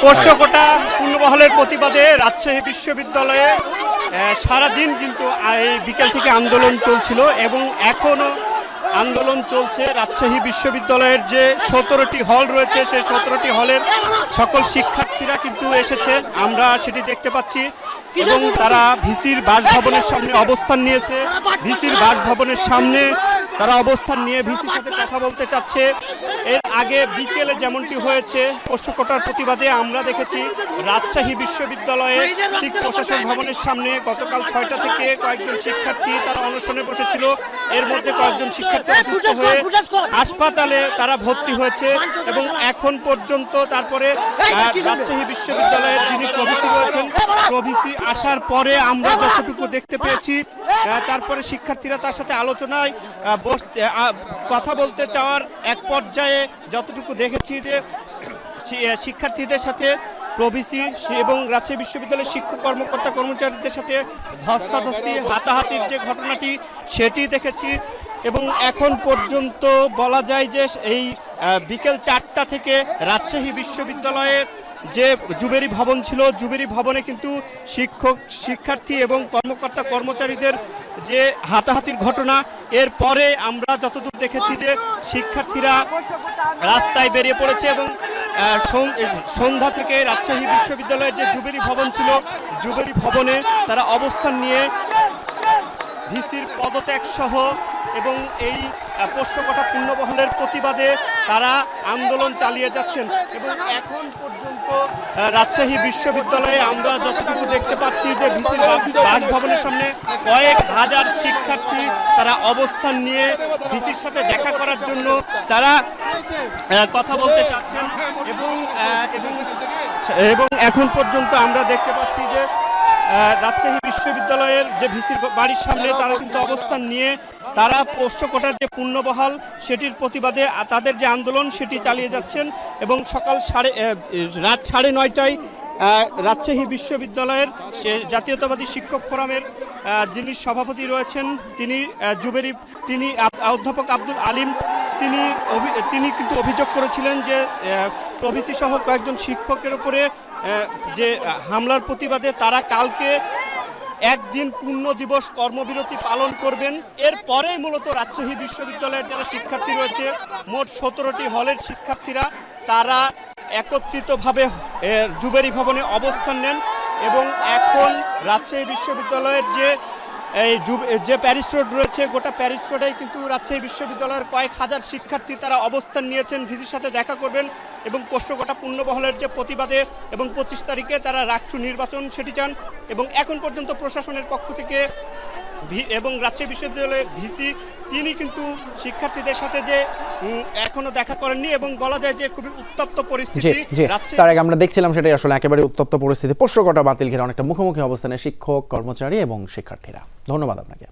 পোষ্যকোটা পূর্ণবহালের প্রতিবাদে রাজশাহী বিশ্ববিদ্যালয়ে সারাদিন কিন্তু এই বিকেল থেকে আন্দোলন চলছিল এবং এখনও আন্দোলন চলছে। রাজশাহী বিশ্ববিদ্যালয়ের যে 17টি হল রয়েছে সেই 17টি হলের সকল শিক্ষার্থীরা কিন্তু এসেছে, আমরা সেটি দেখতে পাচ্ছি এবং তারা ভিসির বাসভবনের সামনে অবস্থান নিয়েছে। ভিসির বাসভবনের সামনে তারা অবস্থান নিয়ে ভিসির সাথে কথা বলতে চাচ্ছে। এর আগে বিকেলে যেমনটি হয়েছে পোষ্যকোটার প্রতিবাদে আমরা দেখেছি রাজশাহী বিশ্ববিদ্যালয়ে ঠিক প্রশাসন ভবনের সামনে গতকাল 6টা থেকে কয়েকজন শিক্ষার্থী তারা অনশনে বসেছিল। এর মধ্যে কয়েকজন শিক্ষার্থী অসুস্থ হয়ে হাসপাতালে তারা ভর্তি হয়েছে এবং এখন পর্যন্ত তারপরে রাজশাহী বিশ্ববিদ্যালয়ের যিনি প্রভিসি রয়েছেন, প্রভিসি আসার পরে আমরা যতটুকু দেখতে পেয়েছি তারপরে শিক্ষার্থীরা তার সাথে আলোচনায় কথা বলতে চাওয়ার এক পর্যায়ে যতটুকু দেখেছি যে শিক্ষার্থীদের সাথে প্রভিসি এবং রাজশাহী বিশ্ববিদ্যালয়ের শিক্ষক কর্মকর্তা কর্মচারীদের সাথে ধস্তাধস্তি হাতাহাতির যে ঘটনাটি সেটি দেখেছি এবং এখন পর্যন্ত বলা যায় যে এই বিকেল 4টা থেকে রাজশাহী বিশ্ববিদ্যালয়ের যে জুবেরি ভবন ছিল, জুবেরি ভবনে কিন্তু শিক্ষার্থী এবং কর্মকর্তা কর্মচারীদের যে হাতাহাতির ঘটনা, এর পরে আমরা যতদূর দেখেছি যে শিক্ষার্থীরা রাস্তায় বেরিয়ে পড়েছে এবং সন্ধ্যা থেকে রাজশাহী বিশ্ববিদ্যালয়ের যে জুবেরি ভবন ছিল জুবেরি ভবনে তারা অবস্থান নিয়ে ভিসির পদত্যাগ সহ এবং এই পোষ্যকোটা পূর্ণবহালের প্রতিবাদে তারা আন্দোলন চালিয়ে যাচ্ছেন এবং এখন পর্যন্ত রাজশাহী বিশ্ববিদ্যালয়ে আমরা যতটুকু দেখতে পাচ্ছি যে ভিসির বাসভবনের সামনে কয়েক হাজার শিক্ষার্থী তারা অবস্থান নিয়ে ভিসির সাথে দেখা করার জন্য তারা কথা বলতে চাচ্ছেন এবং এখন পর্যন্ত আমরা দেখতে পাচ্ছি যে রাজশাহী বিশ্ববিদ্যালয়ের যে ভিসির বাড়ির সামনে তারা কিন্তু অবস্থান নিয়ে তারা পোষ্যকোটার যে পূর্ণবহাল সেটির প্রতিবাদে তাদের যে আন্দোলন সেটি চালিয়ে যাচ্ছেন এবং রাত 9:30টায় রাজশাহী বিশ্ববিদ্যালয়ের জাতীয়তাবাদী শিক্ষক ফোরামের যিনি সভাপতি রয়েছেন তিনি অধ্যাপক আব্দুল আলিম তিনি কিন্তু অভিযোগ করেছিলেন যে প্রভিসি সহ কয়েকজন শিক্ষকের উপরে যে হামলার প্রতিবাদে তারা কালকে একদিন পূর্ণ দিবস কর্মবিরতি পালন করবেন। এরপরেই মূলত রাজশাহী বিশ্ববিদ্যালয়ের যারা শিক্ষার্থী রয়েছে মোট 17টি হলের শিক্ষার্থীরা তারা একত্রিতভাবে জুবেরি ভবনে অবস্থান নেন এবং এখন রাজশাহী বিশ্ববিদ্যালয়ের যে প্যারিস রোড রয়েছে গোটা প্যারিস রোডেই কিন্তু রাজশাহী বিশ্ববিদ্যালয়ের কয়েক হাজার শিক্ষার্থী তারা অবস্থান নিয়েছেন, ভিসির সাথে দেখা করবেন এবং পোষ্যকোটা পূর্ণবহালের যে প্রতিবাদে এবং 25 তারিখে তারা রাষ্ট্র নির্বাচন সেটি চান এবং এখন পর্যন্ত প্রশাসনের পক্ষ থেকে এবং রাজশাহী বিশ্ববিদ্যালয়ের ভিসি তিনি কিন্তু শিক্ষার্থীদের সাথে যে এখনো দেখা করেননি এবং বলা যায় যে খুবই উত্তপ্ত পরিস্থিতি। তার আগে আমরা দেখছিলাম সেটাই আসলে একেবারে উত্তপ্ত পরিস্থিতি, পোষ্যকোটা বাতিল ঘিরে অনেকটা মুখোমুখি অবস্থানে শিক্ষক কর্মচারী এবং শিক্ষার্থীরা। ধন্যবাদ আপনাকে।